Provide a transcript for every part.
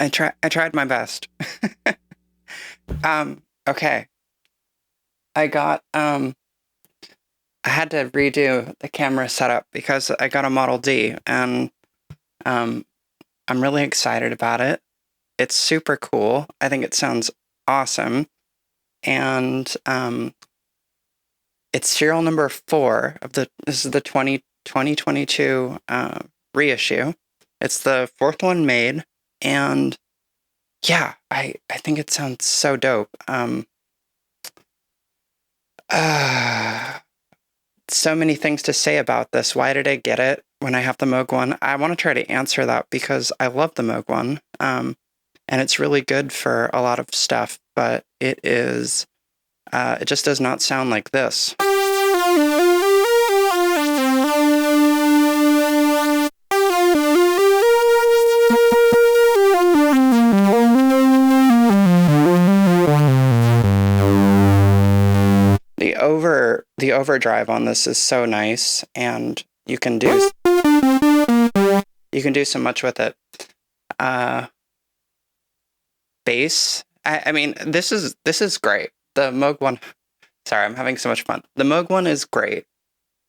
I tried my best. Okay. I got I had to redo the camera setup because I got a Model D, and I'm really excited about it. It's super cool. I think it sounds awesome. And it's serial number 4 of this is the 2022 reissue. It's the 4th one made, and yeah, I think it sounds so dope. So many things to say about this. Why did I get it when I have the Moog One? I want to try to answer that because I love the Moog One, and it's really good for a lot of stuff, but it just does not sound like this. The overdrive on this is so nice, and you can do so much with it. Bass. I mean, this is great. The Moog One. Sorry, I'm having so much fun. The Moog One is great.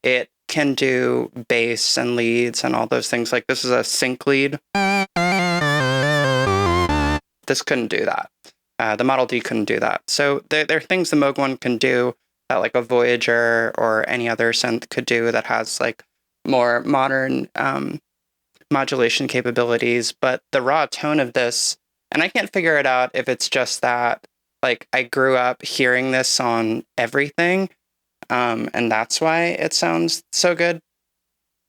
It can do bass and leads and all those things. Like, this is a sync lead. This couldn't do that. The Model D couldn't do that. So there are things the Moog One can do that like a Voyager or any other synth could do that has like more modern modulation capabilities. But the raw tone of this, and I can't figure it out if it's just that like I grew up hearing this on everything, and that's why it sounds so good.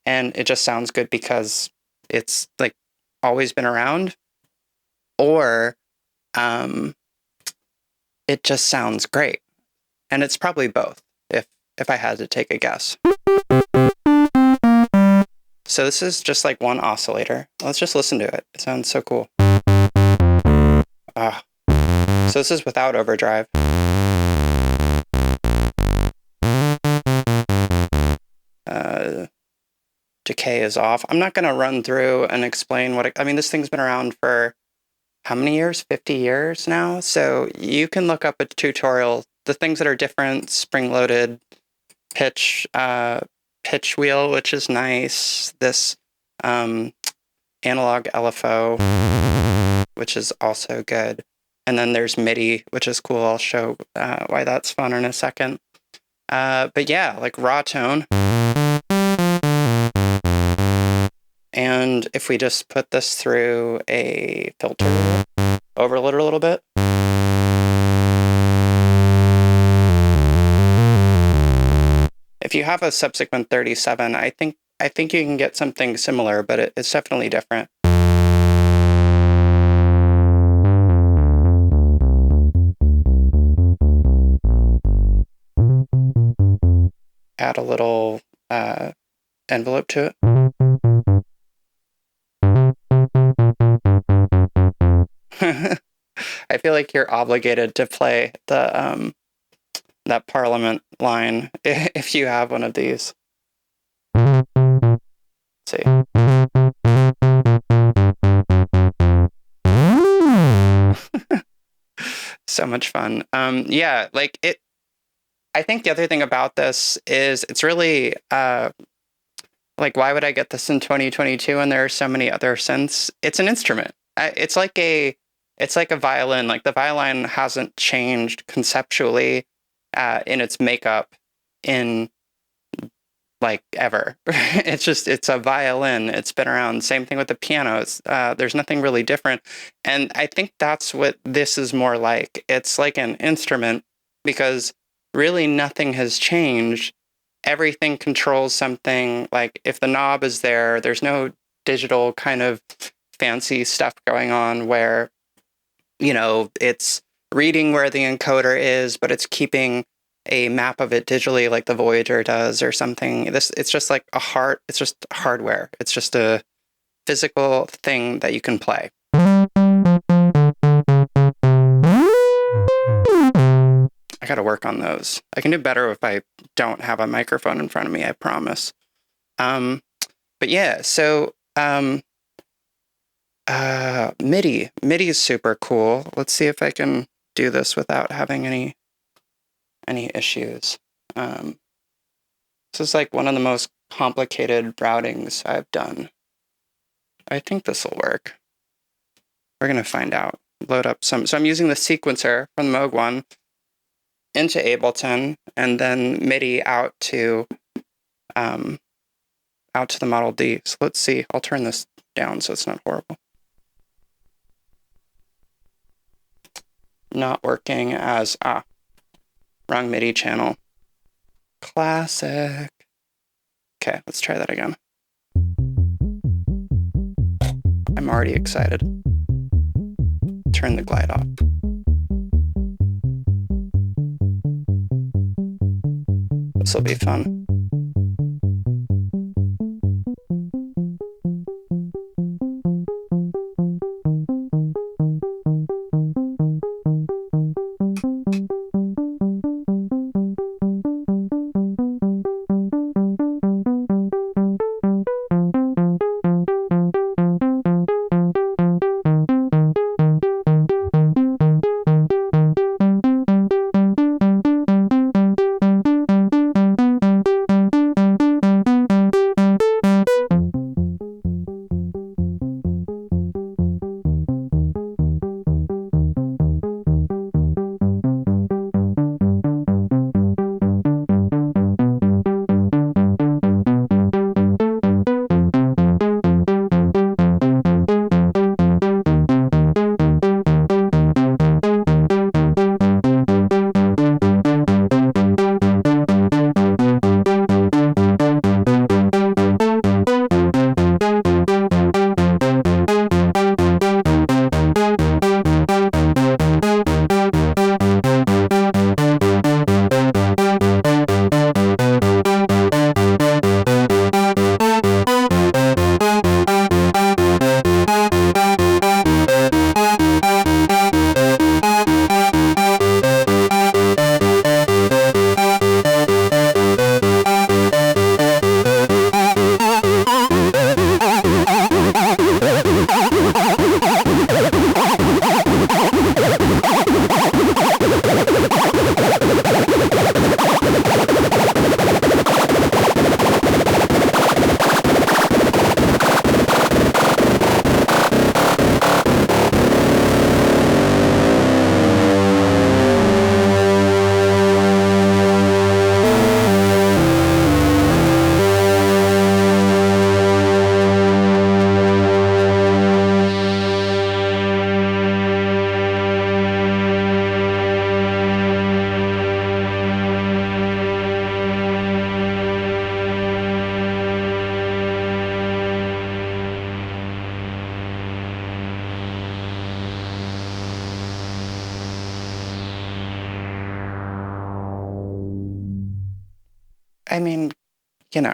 And it just sounds good because it's like always been around, or it just sounds great. And it's probably both, if I had to take a guess. So this is just like one oscillator. Let's just listen to it. It sounds so cool. So this is without overdrive. Decay is off. I'm not going to run through and explain what I mean, this thing's been around for how many years? 50 years now? So you can look up a tutorial. The things that are different: spring-loaded pitch wheel, which is nice. This analog LFO, which is also good. And then there's MIDI, which is cool. I'll show why that's fun in a second. But yeah, like raw tone. And if we just put this through a filter, overload it a little bit. If you have a subsequent 37, I think you can get something similar, but it's definitely different. Add a little envelope to it. I feel like you're obligated to play the that Parliament line if you have one of these. Let's see. So much fun. Yeah, like it. I think the other thing about this is it's really like, why would I get this in 2022 when there are so many other synths? It's an instrument. It's like a violin. Like, the violin hasn't changed conceptually in its makeup in like ever. It's a violin. It's been around. Same thing with the pianos. There's nothing really different. And I think that's what this is more like. It's like an instrument because really nothing has changed. Everything controls something. Like, if the knob is there, there's no digital kind of fancy stuff going on where, you know, it's reading where the encoder is, but it's keeping a map of it digitally like the Voyager does or something. It's just like it's just hardware. It's just a physical thing that you can play. I gotta work on those. I can do better if I don't have a microphone in front of me, I promise. But yeah, so MIDI. MIDI is super cool. Let's see if I can do this without having any issues. This is like one of the most complicated routings I've done. I think this will work. We're going to find out. Load up some. So I'm using the sequencer from the Moog One into Ableton, and then MIDI out to the Model D. So let's see. I'll turn this down so it's not horrible. Not working as wrong MIDI channel. Classic. Okay, let's try that again. I'm already excited. Turn the glide off. This will be fun. I mean, you know,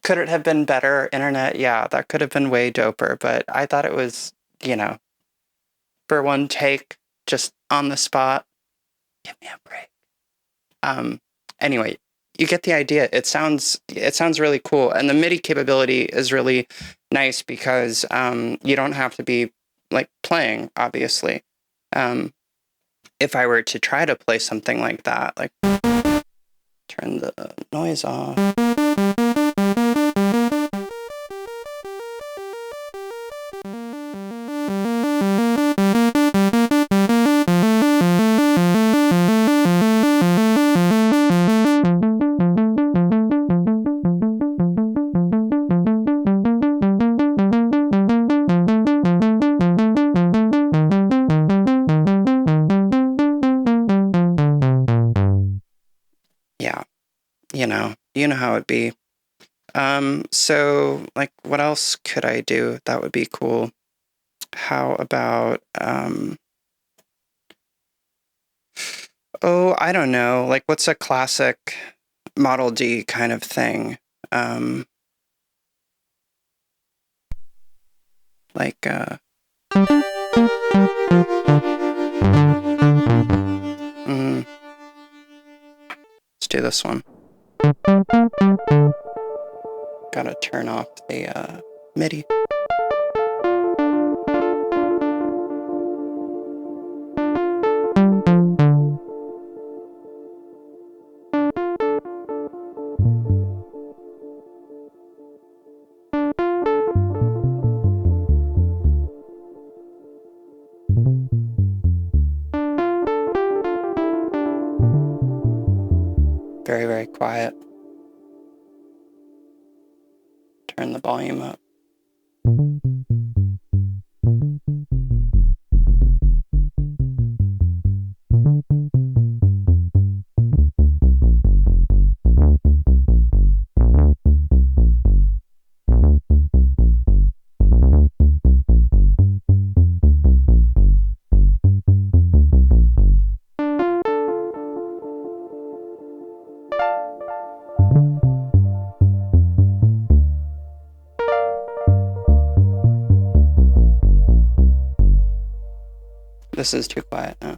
could it have been better? Internet, yeah, that could have been way doper, but I thought it was, you know, for one take, just on the spot. Give me a break. Anyway, you get the idea. It sounds really cool, and the MIDI capability is really nice because you don't have to be like playing, obviously. If I were to try to play something like that, like turn the noise off. You know how it'd be. So like, what else could I do that would be cool? How about, oh, I don't know. Like, what's a classic Model D kind of thing? Let's do this one. Gotta turn off the MIDI. very, very quiet. Turn the volume up. This is too quiet now.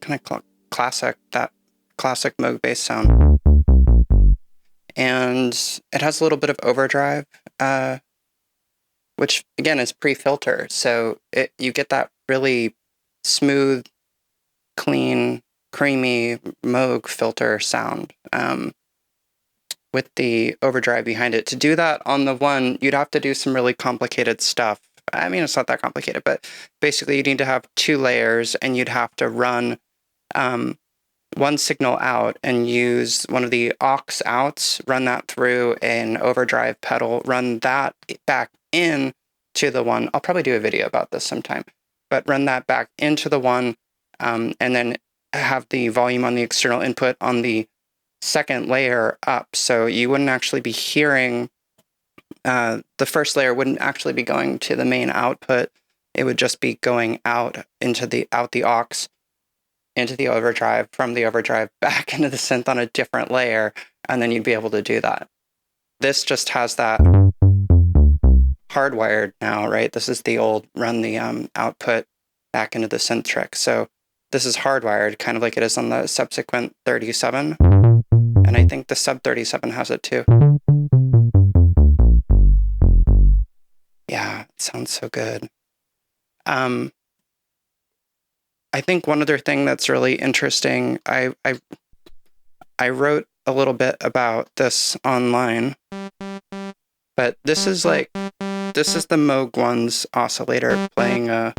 Kind of classic, that classic Moog bass sound. And it has a little bit of overdrive, which again is pre-filter. So you get that really smooth, clean, creamy Moog filter sound with the overdrive behind it. To do that on the One, you'd have to do some really complicated stuff. I mean, it's not that complicated, but basically you need to have 2 layers, and you'd have to run one signal out and use one of the aux outs, run that through an overdrive pedal, run that back in to the One. I'll probably do a video about this sometime, but run that back into the One, and then have the volume on the external input on the second layer up. So you wouldn't actually be hearing, the first layer wouldn't actually be going to the main output. It would just be going out into the aux, into the overdrive, from the overdrive back into the synth on a different layer, and then you'd be able to do that. This just has that hardwired now, right? This is the old run the output back into the synth trick. So this is hardwired, kind of like it is on the subsequent 37, and I think the sub 37 has it too. Yeah, it sounds so good. I think one other thing that's really interesting, I wrote a little bit about this online, but this is the Moog One's oscillator playing a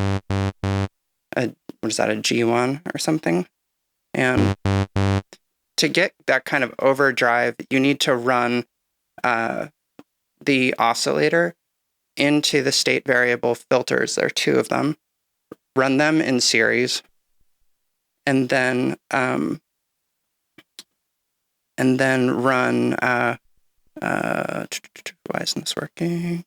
what is that, a G1 or something? And to get that kind of overdrive, you need to run the oscillator into the state variable filters. There are 2 of them. Run them in series, and then run why isn't this working?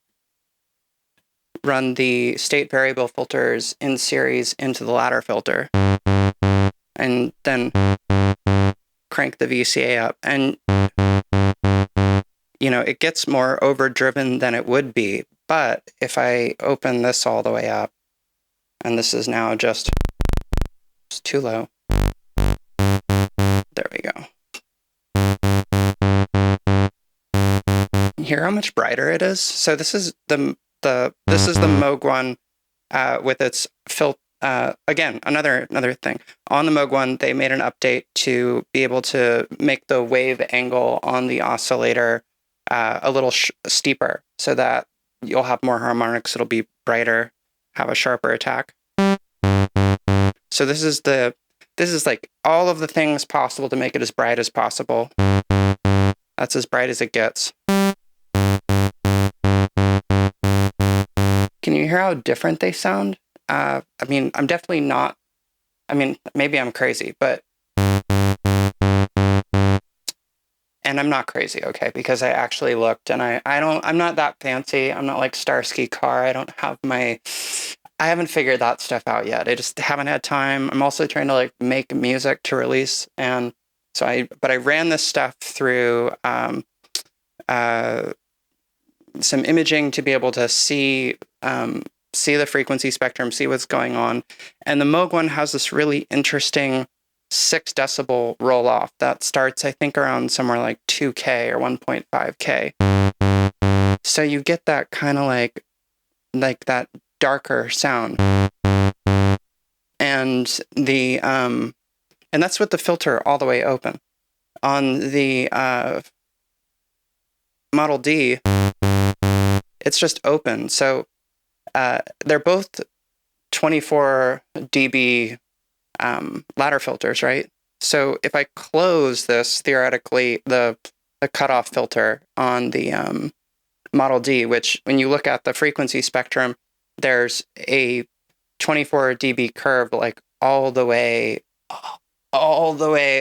Run the state variable filters in series into the ladder filter, and then crank the VCA up. And it gets more overdriven than it would be. But if I open this all the way up, and this is now just too low. There we go. Hear how much brighter it is? So this is the Moog One with its again, another thing. On the Moog One, they made an update to be able to make the wave angle on the oscillator a little steeper, so that you'll have more harmonics. It'll be brighter, have a sharper attack. So this is like all of the things possible to make it as bright as possible. That's as bright as it gets. Can you hear how different they sound? I mean, I'm definitely not, maybe I'm crazy, but and I'm not crazy, okay, because I actually looked, and I'm not that fancy. I'm not like Starsky Carr. I haven't figured that stuff out yet. I just haven't had time. I'm also trying to like make music to release, and but I ran this stuff through some imaging to be able to see the frequency spectrum, see what's going on. And the Moog One has this really interesting 6 decibel roll off that starts, I think, around somewhere like 2K or 1.5K. So you get that kind of like that darker sound. And and that's with the filter all the way open. On the Model D, it's just open. So they're both 24 dB ladder filters, right? So if I close this, theoretically, the cutoff filter on the Model D, which when you look at the frequency spectrum, there's a 24 dB curve, like all the way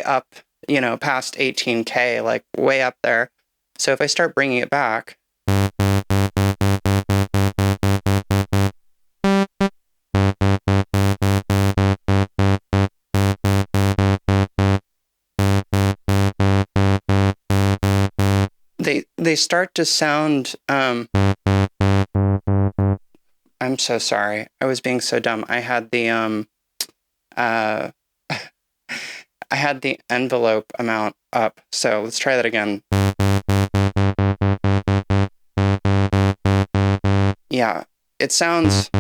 up, past 18K, like way up there. So if I start bringing it back, they start to sound, I'm so sorry. I was being so dumb. I had the I had the envelope amount up. So let's try that again. Yeah, it sounds,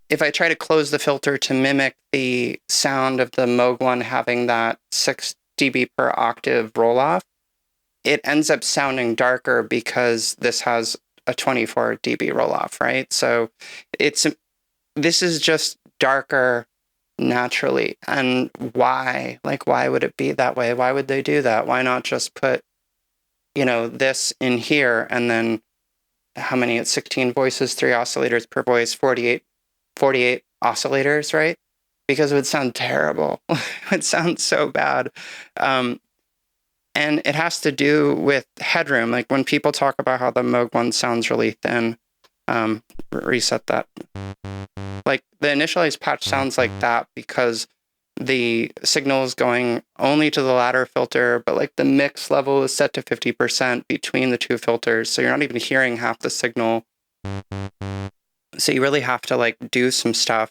if I try to close the filter to mimic the sound of the Moog One having that 6 dB per octave roll off, it ends up sounding darker because this has a 24 dB roll off, right? So this is just darker naturally. And why? Like, why would it be that way? Why would they do that? Why not just put, this in here, and then how many? It's 16 voices, 3 oscillators per voice, 48 oscillators, right? Because it would sound terrible. It would sound so bad. And it has to do with headroom. Like when people talk about how the Moog One sounds really thin, reset that. Like the initialized patch sounds like that because the signal is going only to the ladder filter, but like the mix level is set to 50% between the 2 filters. So you're not even hearing half the signal. So you really have to like do some stuff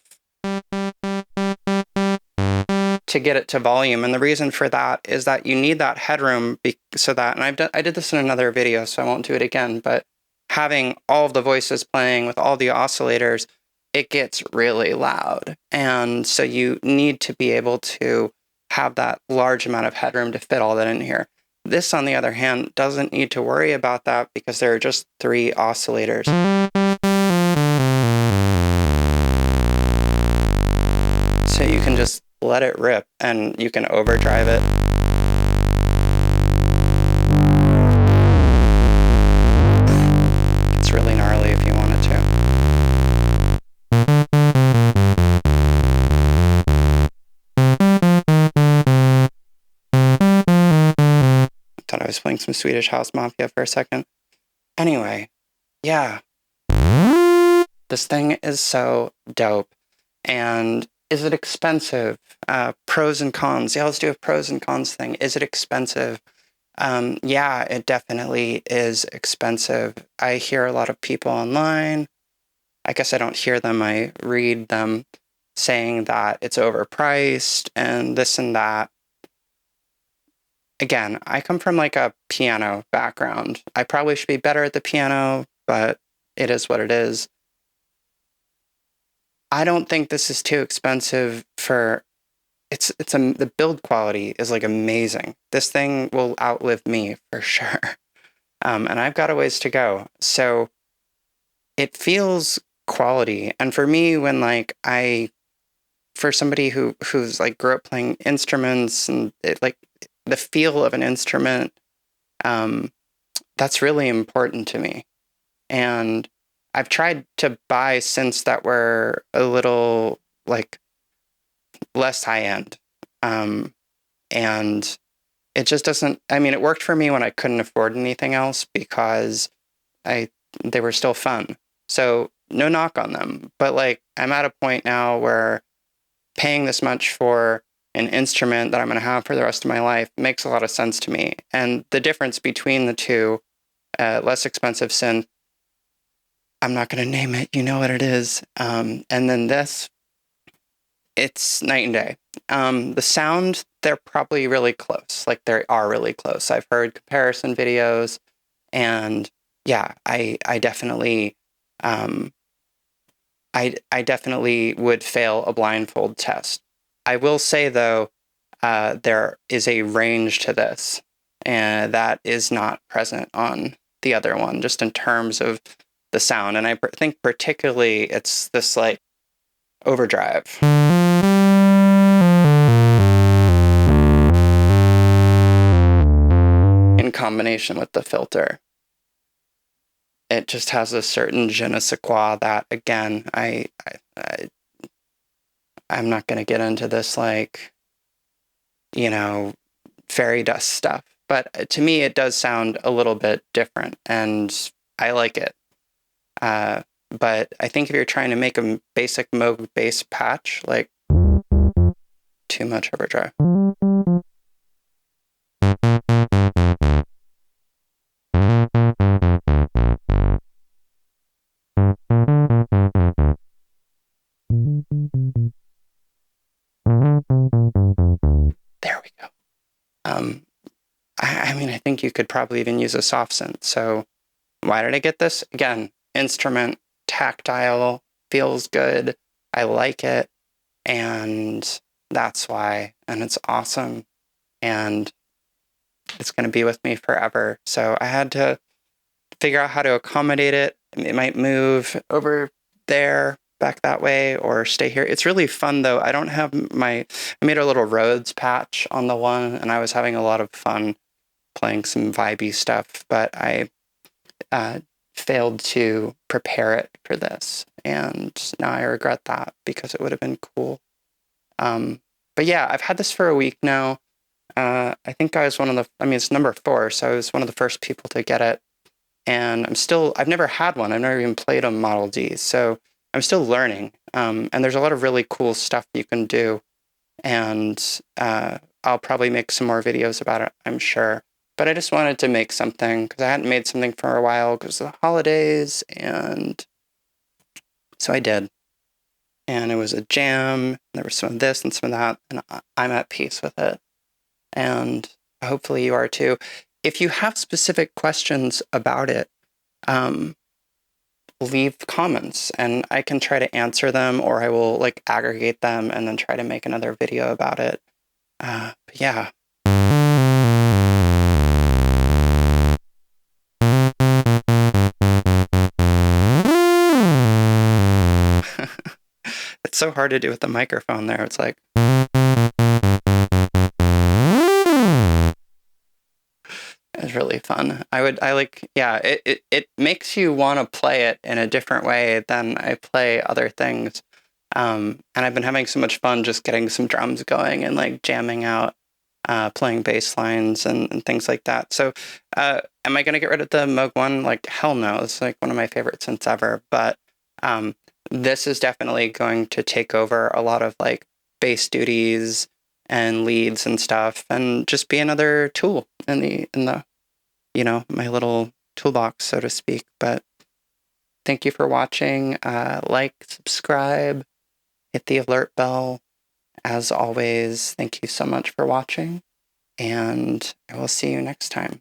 to get it to volume. And the reason for that is that you need that headroom so that, and I did this in another video, so I won't do it again, but having all of the voices playing with all the oscillators, it gets really loud. And so you need to be able to have that large amount of headroom to fit all that in here. This, on the other hand, doesn't need to worry about that because there are just 3 oscillators. So you can just let it rip and you can overdrive it. It's really gnarly if you wanted to. Thought I was playing some Swedish House Mafia for a second. Anyway, yeah. This thing is so dope. And is it expensive? Pros and cons. Yeah, let's do a pros and cons thing. Is it expensive? Yeah, it definitely is expensive. I hear a lot of people online. I guess I don't hear them. I read them saying that it's overpriced and this and that. Again, I come from like a piano background. I probably should be better at the piano, but it is what it is. I don't think this is too expensive for, the build quality is like amazing. This thing will outlive me for sure. And I've got a ways to go. So it feels quality. And for me, when like for somebody who's like grew up playing instruments and like the feel of an instrument, that's really important to me. And I've tried to buy synths that were a little like less high end. And it just doesn't, I mean, it worked for me when I couldn't afford anything else because they were still fun. So no knock on them, but like I'm at a point now where paying this much for an instrument that I'm going to have for the rest of my life makes a lot of sense to me. And the difference between the two, less expensive synth, I'm not going to name it, you know what it is. And then this, it's night and day. The sound, they're probably really close. Like they are really close. I've heard comparison videos, and yeah, I definitely, I definitely would fail a blindfold test. I will say though, there is a range to this, and that is not present on the other one, just in terms of the sound. And I think particularly it's this like overdrive. In combination with the filter. It just has a certain je ne sais quoi that, again, I'm not going to get into this, like, you know, fairy dust stuff. But to me, it does sound a little bit different, and I like it. But I think if you're trying to make a basic Moog bass patch, like, too much overdrive. There we go. I mean, I think you could probably even use a soft synth. So why did I get this? Again, instrument, tactile, feels good. I like it. And that's why. And it's awesome. And it's going to be with me forever. So I had to figure out how to accommodate it. It might move over there, back that way, or stay here. It's really fun though. I don't have I made a little Rhodes patch on the one, and I was having a lot of fun playing some vibey stuff, but I failed to prepare it for this, and now I regret that because it would have been cool. But yeah, I've had this for a week now. I think I was it's number 4, so I was one of the first people to get it. And I've never had one. I've never even played a Model D, so I'm still learning. And there's a lot of really cool stuff you can do. And I'll probably make some more videos about it, I'm sure. But I just wanted to make something because I hadn't made something for a while because of the holidays. And so I did. And it was a jam. There was some of this and some of that. And I'm at peace with it. And hopefully you are too. If you have specific questions about it, leave comments and I can try to answer them, or I will like aggregate them and then try to make another video about it. But yeah. It's so hard to do with the microphone there. It's like... It's really fun. It makes you want to play it in a different way than I play other things. And I've been having so much fun just getting some drums going and like jamming out, playing bass lines and things like that. So, am I going to get rid of the Moog One? Like, hell no. It's like one of my favorite synths ever. But, this is definitely going to take over a lot of like bass duties and leads and stuff, and just be another tool in the my little toolbox, so to speak. But thank you for watching. Like, subscribe, hit the alert bell. As always, thank you so much for watching, and I will see you next time.